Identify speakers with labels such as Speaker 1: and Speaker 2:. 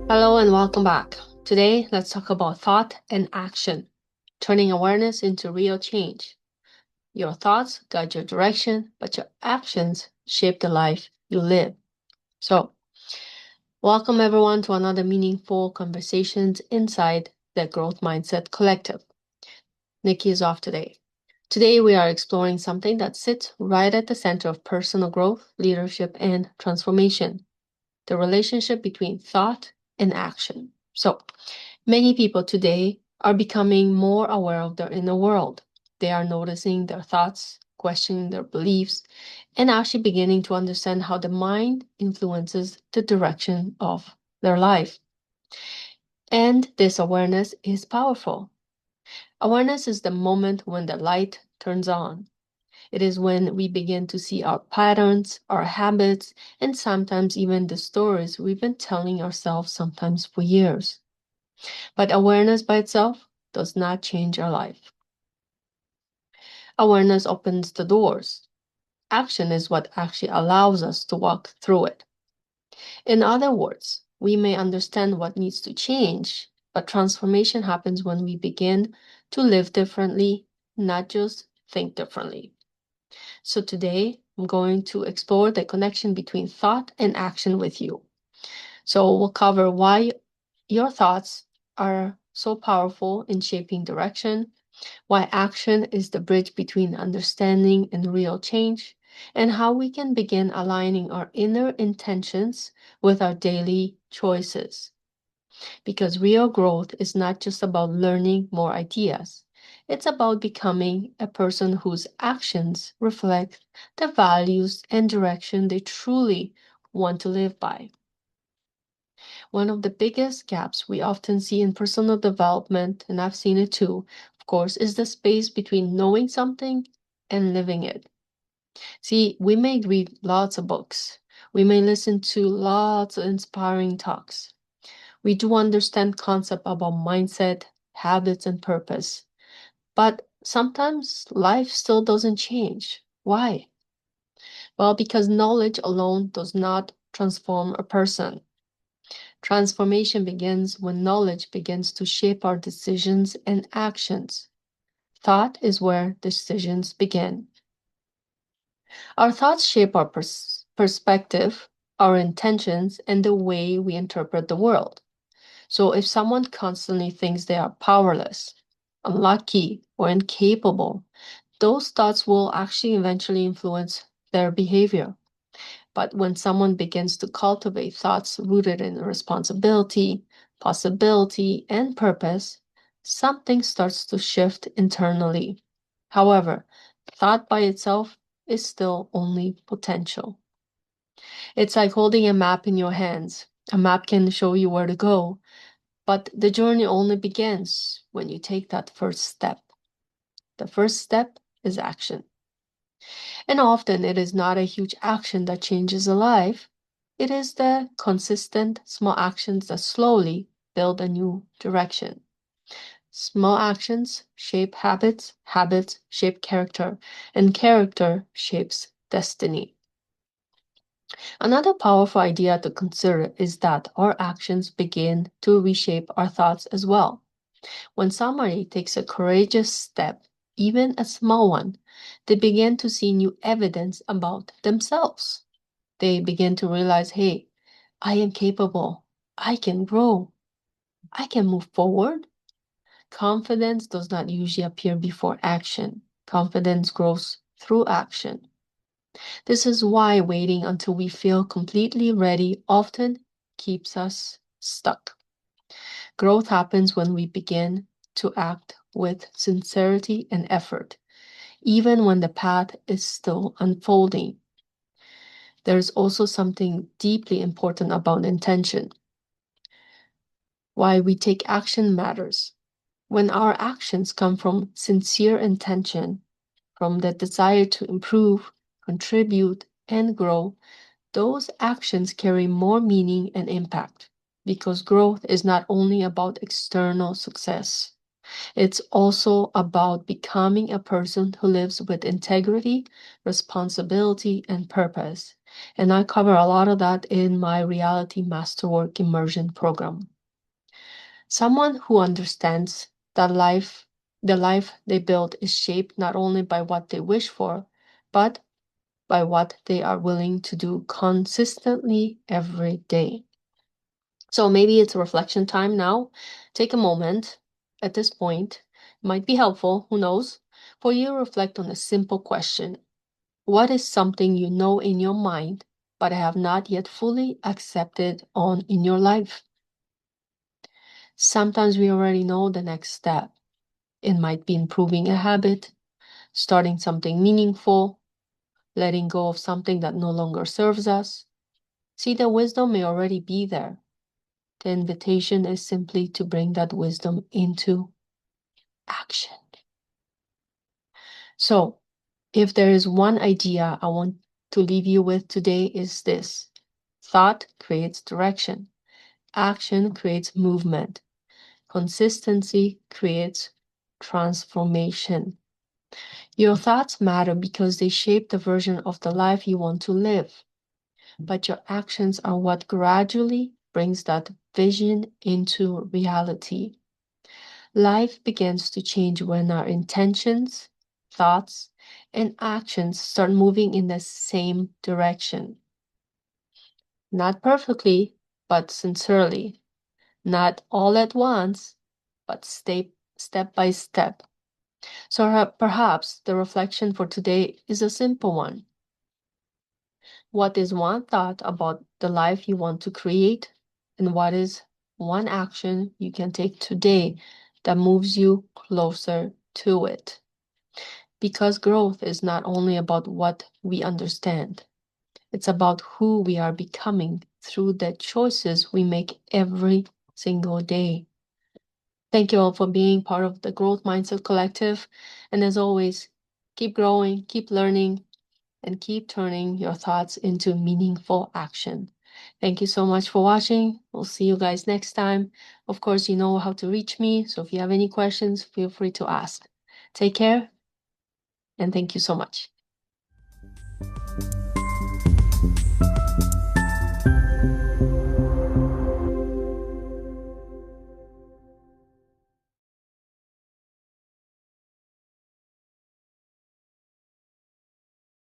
Speaker 1: Hello and welcome back. Today, let's talk about thought and action, turning awareness into real change. Your thoughts guide your direction, but your actions shape the life you live. So, welcome everyone to another meaningful conversations inside the Growth Mindset Collective. Niki is off today. Today, we are exploring something that sits right at the center of personal growth, leadership, and transformation: the relationship between thought and action. So, many people today are becoming more aware of their inner world. They are noticing their thoughts, questioning their beliefs, and actually beginning to understand how the mind influences the direction of their life. And this awareness is powerful. Awareness is the moment when the light turns on. It is when we begin to see our patterns, our habits, and sometimes even the stories we've been telling ourselves sometimes for years. But awareness by itself does not change our life. Awareness opens the doors. Action is what actually allows us to walk through it. In other words, we may understand what needs to change, but transformation happens when we begin to live differently, not just think differently. So today, I'm going to explore the connection between thought and action with you. So we'll cover why your thoughts are so powerful in shaping direction, why action is the bridge between understanding and real change, and how we can begin aligning our inner intentions with our daily choices. Because real growth is not just about learning more ideas, it's about becoming a person whose actions reflect the values and direction they truly want to live by. One of the biggest gaps we often see in personal development, and I've seen it too, of course, is the space between knowing something and living it. See, we may read lots of books, we may listen to lots of inspiring talks. We do understand concepts about mindset, habits, and purpose, but sometimes life still doesn't change. Why? Well, because knowledge alone does not transform a person. Transformation begins when knowledge begins to shape our decisions and actions. Thought is where decisions begin. Our thoughts shape our perspective, our intentions, and the way we interpret the world. So if someone constantly thinks they are powerless, unlucky, or incapable, those thoughts will actually eventually influence their behavior. But when someone begins to cultivate thoughts rooted in responsibility, possibility, and purpose, something starts to shift internally. However, thought by itself is still only potential. It's like holding a map in your hands. A map can show you where to go, but the journey only begins when you take that first step. The first step is action. And often it is not a huge action that changes a life. It is the consistent small actions that slowly build a new direction. Small actions shape habits, habits shape character, and character shapes destiny. Another powerful idea to consider is that our actions begin to reshape our thoughts as well. When somebody takes a courageous step, even a small one, they begin to see new evidence about themselves. They begin to realize, hey, I am capable. I can grow. I can move forward. Confidence does not usually appear before action. Confidence grows through action. This is why waiting until we feel completely ready often keeps us stuck. Growth happens when we begin to act with sincerity and effort, even when the path is still unfolding. There is also something deeply important about intention. Why we take action matters. When our actions come from sincere intention, from the desire to improve, contribute, and grow, those actions carry more meaning and impact because growth is not only about external success. It's also about becoming a person who lives with integrity, responsibility, and purpose. And I cover a lot of that in my Reality Masterwork Immersion program. Someone who understands that the life they build is shaped not only by what they wish for, but by what they are willing to do consistently every day. So maybe it's a reflection time now. Take a moment at this point. It might be helpful, who knows, for you to reflect on a simple question. What is something you know in your mind, but have not yet fully accepted on in your life? Sometimes we already know the next step. It might be improving a habit, starting something meaningful, letting go of something that no longer serves us. See, the wisdom may already be there. The invitation is simply to bring that wisdom into action. So, if there is one idea I want to leave you with today is this. Thought creates direction. Action creates movement. Consistency creates transformation. Your thoughts matter because they shape the version of the life you want to live. But your actions are what gradually brings that vision into reality. Life begins to change when our intentions, thoughts, and actions start moving in the same direction. Not perfectly, but sincerely. Not all at once, but step by step. So perhaps the reflection for today is a simple one. What is one thought about the life you want to create? And what is one action you can take today that moves you closer to it? Because growth is not only about what we understand, it's about who we are becoming through the choices we make every single day. Thank you all for being part of the Growth Mindset Collective. And as always, keep growing, keep learning, and keep turning your thoughts into meaningful action. Thank you so much for watching. We'll see you guys next time. Of course, you know how to reach me, so if you have any questions, feel free to ask. Take care, and thank you so much.